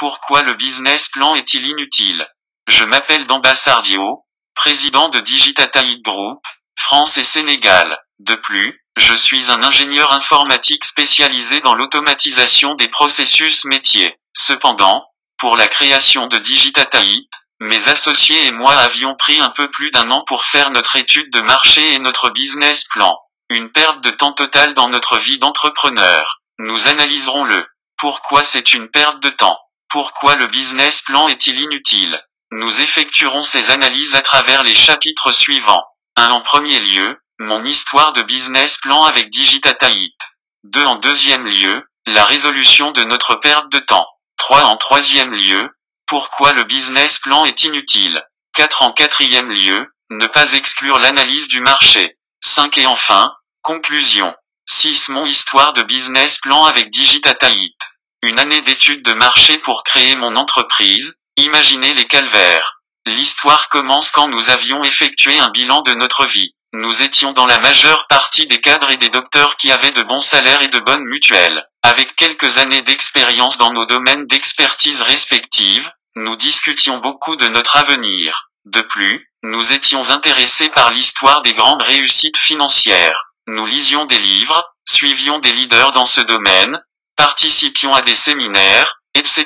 Pourquoi le business plan est-il inutile? Je m'appelle Dambasardio, président de Digitataït Group, France et Sénégal. De plus, je suis un ingénieur informatique spécialisé dans l'automatisation des processus métiers. Cependant, pour la création de Digitataït, mes associés et moi avions pris un peu plus d'1 an pour faire notre étude de marché et notre business plan. Une perte de temps totale dans notre vie d'entrepreneur. Nous analyserons le pourquoi c'est une perte de temps. Pourquoi le business plan est-il inutile? Nous effectuerons ces analyses à travers les chapitres suivants. 1. En premier lieu, mon histoire de business plan avec Digitataït. 2. En deuxième lieu, la résolution de notre perte de temps. 3. En troisième lieu, pourquoi le business plan est inutile. 4. En quatrième lieu, ne pas exclure l'analyse du marché. 5. Et enfin, conclusion. 6. Mon histoire de business plan avec Digitataït. Une année d'études de marché pour créer mon entreprise, imaginez les calvaires. L'histoire commence quand nous avions effectué un bilan de notre vie. Nous étions dans la majeure partie des cadres et des docteurs qui avaient de bons salaires et de bonnes mutuelles. Avec quelques années d'expérience dans nos domaines d'expertise respectifs, nous discutions beaucoup de notre avenir. De plus, nous étions intéressés par l'histoire des grandes réussites financières. Nous lisions des livres, suivions des leaders dans ce domaine, participions à des séminaires, etc.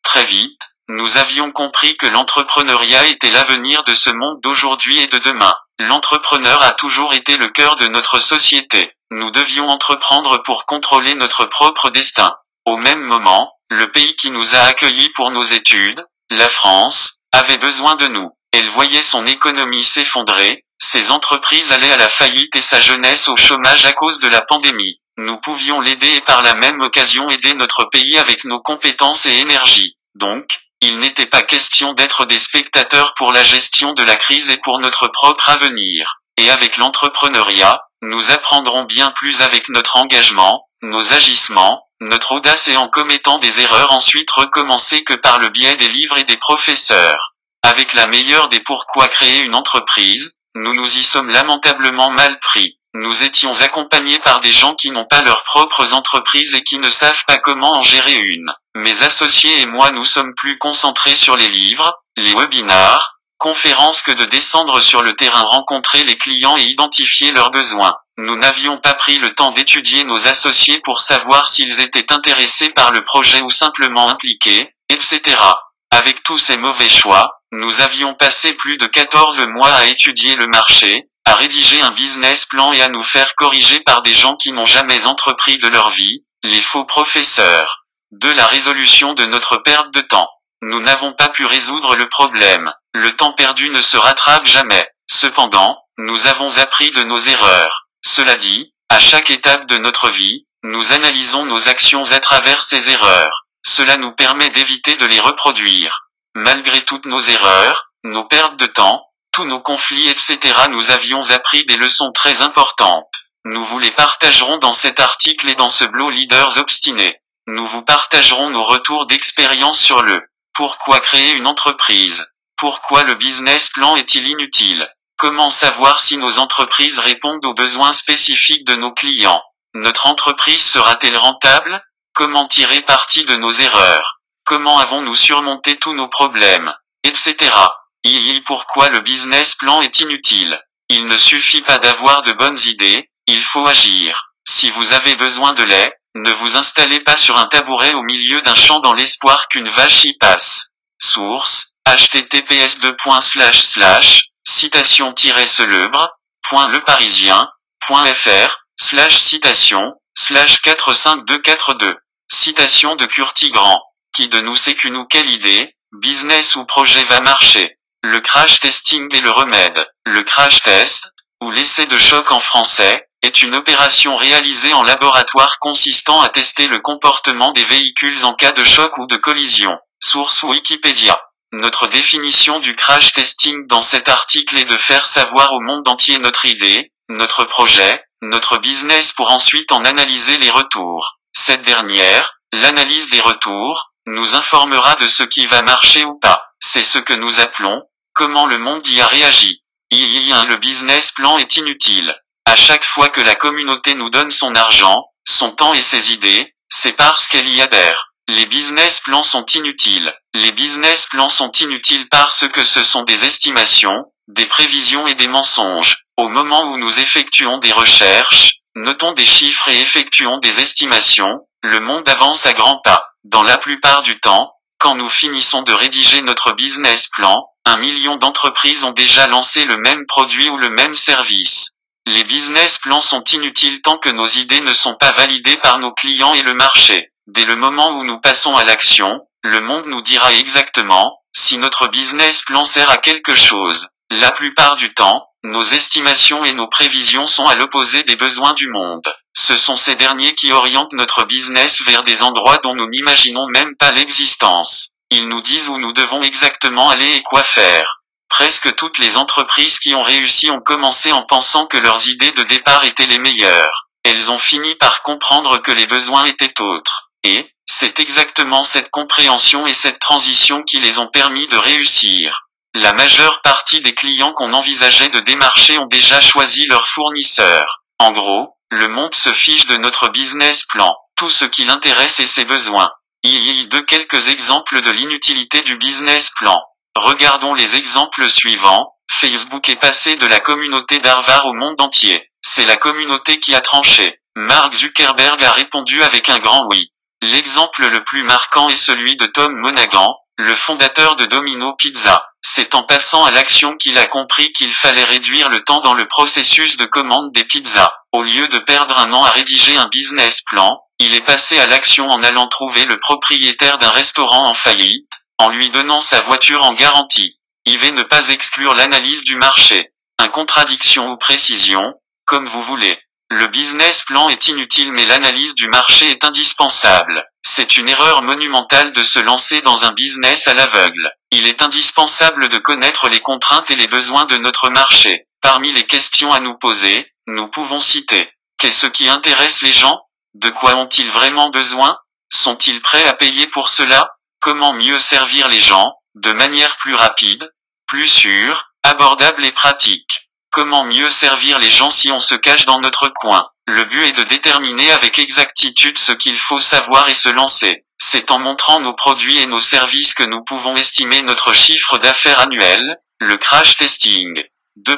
Très vite, nous avions compris que l'entrepreneuriat était l'avenir de ce monde d'aujourd'hui et de demain. L'entrepreneur a toujours été le cœur de notre société. Nous devions entreprendre pour contrôler notre propre destin. Au même moment, le pays qui nous a accueillis pour nos études, la France, avait besoin de nous. Elle voyait son économie s'effondrer, ses entreprises allaient à la faillite et sa jeunesse au chômage à cause de la pandémie. Nous pouvions l'aider et par la même occasion aider notre pays avec nos compétences et énergie. Donc, il n'était pas question d'être des spectateurs pour la gestion de la crise et pour notre propre avenir. Et avec l'entrepreneuriat, nous apprendrons bien plus avec notre engagement, nos agissements, notre audace et en commettant des erreurs ensuite recommencer que par le biais des livres et des professeurs. Avec la meilleure des pourquoi créer une entreprise, nous nous y sommes lamentablement mal pris. Nous étions accompagnés par des gens qui n'ont pas leurs propres entreprises et qui ne savent pas comment en gérer une. Mes associés et moi nous sommes plus concentrés sur les livres, les webinars, conférences que de descendre sur le terrain rencontrer les clients et identifier leurs besoins. Nous n'avions pas pris le temps d'étudier nos associés pour savoir s'ils étaient intéressés par le projet ou simplement impliqués, etc. Avec tous ces mauvais choix, nous avions passé plus de 14 mois à étudier le marché, à rédiger un business plan et à nous faire corriger par des gens qui n'ont jamais entrepris de leur vie, les faux professeurs. De la résolution de notre perte de temps. Nous n'avons pas pu résoudre le problème. Le temps perdu ne se rattrape jamais. Cependant, nous avons appris de nos erreurs. Cela dit, à chaque étape de notre vie, nous analysons nos actions à travers ces erreurs. Cela nous permet d'éviter de les reproduire. Malgré toutes nos erreurs, nos pertes de temps, tous nos conflits etc. nous avions appris des leçons très importantes. Nous vous les partagerons dans cet article et dans ce blog Leaders Obstinés. Nous vous partagerons nos retours d'expérience sur le pourquoi créer une entreprise. Pourquoi le business plan est-il inutile? Comment savoir si nos entreprises répondent aux besoins spécifiques de nos clients? Notre entreprise sera-t-elle rentable? Comment tirer parti de nos erreurs? Comment avons-nous surmonté tous nos problèmes? Etc. Pourquoi le business plan est inutile? Il ne suffit pas d'avoir de bonnes idées, il faut agir. Si vous avez besoin de lait, ne vous installez pas sur un tabouret au milieu d'un champ dans l'espoir qu'une vache y passe. Source, https://citation-celebre.leparisien.fr/citation/45242. Citation de Curtigrand. Qui de nous sait qu'une ou quelle idée, business ou projet va marcher? Le crash testing est le remède. Le crash test, ou l'essai de choc en français, est une opération réalisée en laboratoire consistant à tester le comportement des véhicules en cas de choc ou de collision. Source Wikipédia. Notre définition du crash testing dans cet article est de faire savoir au monde entier notre idée, notre projet, notre business pour ensuite en analyser les retours. Cette dernière, l'analyse des retours, nous informera de ce qui va marcher ou pas. C'est ce que nous appelons, comment le monde y a réagi. Le business plan est inutile. À chaque fois que la communauté nous donne son argent, son temps et ses idées, c'est parce qu'elle y adhère. Les business plans sont inutiles. Les business plans sont inutiles parce que ce sont des estimations, des prévisions et des mensonges. Au moment où nous effectuons des recherches, notons des chiffres et effectuons des estimations, le monde avance à grands pas. Dans la plupart du temps, quand nous finissons de rédiger notre business plan, 1 million d'entreprises ont déjà lancé le même produit ou le même service. Les business plans sont inutiles tant que nos idées ne sont pas validées par nos clients et le marché. Dès le moment où nous passons à l'action, le monde nous dira exactement si notre business plan sert à quelque chose. La plupart du temps, nos estimations et nos prévisions sont à l'opposé des besoins du monde. Ce sont ces derniers qui orientent notre business vers des endroits dont nous n'imaginons même pas l'existence. Ils nous disent où nous devons exactement aller et quoi faire. Presque toutes les entreprises qui ont réussi ont commencé en pensant que leurs idées de départ étaient les meilleures. Elles ont fini par comprendre que les besoins étaient autres. Et, c'est exactement cette compréhension et cette transition qui les ont permis de réussir. La majeure partie des clients qu'on envisageait de démarcher ont déjà choisi leur fournisseur. En gros, le monde se fiche de notre business plan. Tout ce qui l'intéresse est ses besoins. De quelques exemples de l'inutilité du business plan. Regardons les exemples suivants. Facebook est passé de la communauté d'Harvard au monde entier. C'est la communauté qui a tranché. Mark Zuckerberg a répondu avec un grand oui. L'exemple le plus marquant est celui de Tom Monaghan, le fondateur de Domino Pizza. C'est en passant à l'action qu'il a compris qu'il fallait réduire le temps dans le processus de commande des pizzas. Au lieu de perdre un an à rédiger un business plan, il est passé à l'action en allant trouver le propriétaire d'un restaurant en faillite, en lui donnant sa voiture en garantie. Ne pas exclure l'analyse du marché. Contradiction ou précision, comme vous voulez. Le business plan est inutile mais l'analyse du marché est indispensable. C'est une erreur monumentale de se lancer dans un business à l'aveugle. Il est indispensable de connaître les contraintes et les besoins de notre marché. Parmi les questions à nous poser, nous pouvons citer: qu'est-ce qui intéresse les gens? De quoi ont-ils vraiment besoin? Sont-ils prêts à payer pour cela? Comment mieux servir les gens, de manière plus rapide, plus sûre, abordable et pratique? Comment mieux servir les gens si on se cache dans notre coin? Le but est de déterminer avec exactitude ce qu'il faut savoir et se lancer. C'est en montrant nos produits et nos services que nous pouvons estimer notre chiffre d'affaires annuel, le crash testing.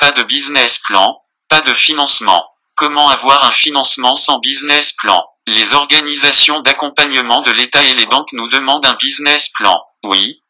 Pas de business plan, pas de financement. Comment avoir un financement sans business plan? Les organisations d'accompagnement de l'État et les banques nous demandent un business plan. Oui,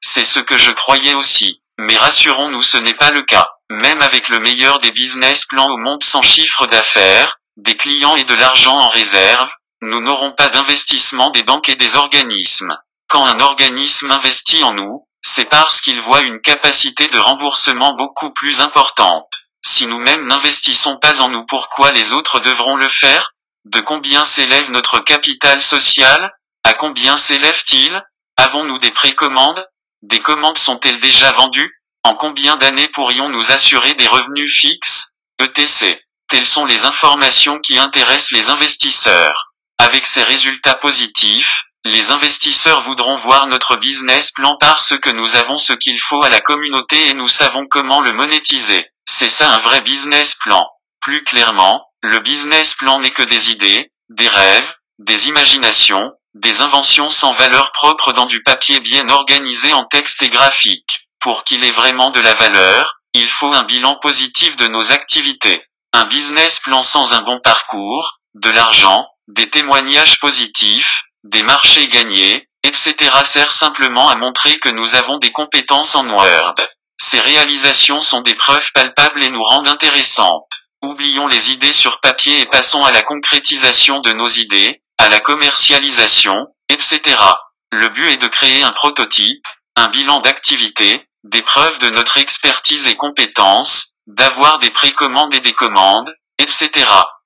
c'est ce que je croyais aussi. Mais rassurons-nous, ce n'est pas le cas. Même avec le meilleur des business plans au monde sans chiffre d'affaires, des clients et de l'argent en réserve, nous n'aurons pas d'investissement des banques et des organismes. Quand un organisme investit en nous, c'est parce qu'il voit une capacité de remboursement beaucoup plus importante. Si nous-mêmes n'investissons pas en nous, pourquoi les autres devront le faire? De combien s'élève notre capital social? À combien s'élève-t-il? Avons-nous des précommandes? Des commandes sont-elles déjà vendues? En combien d'années pourrions-nous assurer des revenus fixes? etc. Telles sont les informations qui intéressent les investisseurs. Avec ces résultats positifs, les investisseurs voudront voir notre business plan parce que nous avons ce qu'il faut à la communauté et nous savons comment le monétiser. C'est ça un vrai business plan. Plus clairement, le business plan n'est que des idées, des rêves, des imaginations, des inventions sans valeur propre dans du papier bien organisé en texte et graphique. Pour qu'il ait vraiment de la valeur, il faut un bilan positif de nos activités. Un business plan sans un bon parcours, de l'argent, des témoignages positifs, des marchés gagnés, etc. sert simplement à montrer que nous avons des compétences en Word. Ces réalisations sont des preuves palpables et nous rendent intéressantes. Oublions les idées sur papier et passons à la concrétisation de nos idées, à la commercialisation, etc. Le but est de créer un prototype, un bilan d'activité, des preuves de notre expertise et compétences, d'avoir des précommandes et des commandes, etc.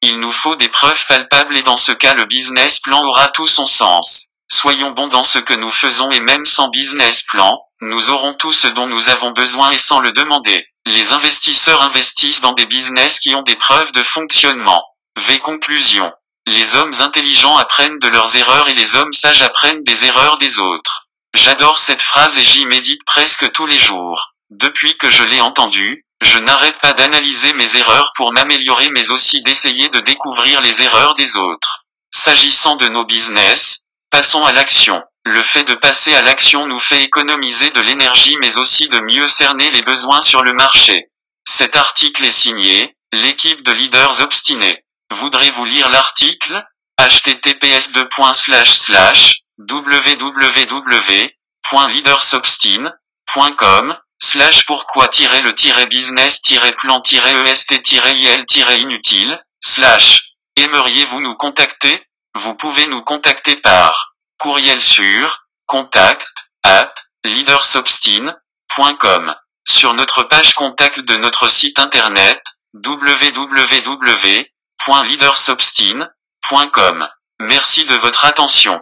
Il nous faut des preuves palpables et dans ce cas le business plan aura tout son sens. Soyons bons dans ce que nous faisons et même sans business plan, nous aurons tout ce dont nous avons besoin et sans le demander. Les investisseurs investissent dans des business qui ont des preuves de fonctionnement. Conclusion. Les hommes intelligents apprennent de leurs erreurs et les hommes sages apprennent des erreurs des autres. J'adore cette phrase et j'y médite presque tous les jours. Depuis que je l'ai entendue, je n'arrête pas d'analyser mes erreurs pour m'améliorer mais aussi d'essayer de découvrir les erreurs des autres. S'agissant de nos business, Passons à l'action. Le fait de passer à l'action nous fait économiser de l'énergie mais aussi de mieux cerner les besoins sur le marché. Cet article est signé, l'équipe de leaders obstinés. Voudrez-vous lire l'article? https://www.leadersobstin.com/pourquoi-le-business-plan-est-il-inutile / Aimeriez-vous nous contacter? Vous pouvez nous contacter par courriel sur contact@leadersobstin.com, sur notre page contact de notre site internet www.leadersobstin.com. Merci de votre attention.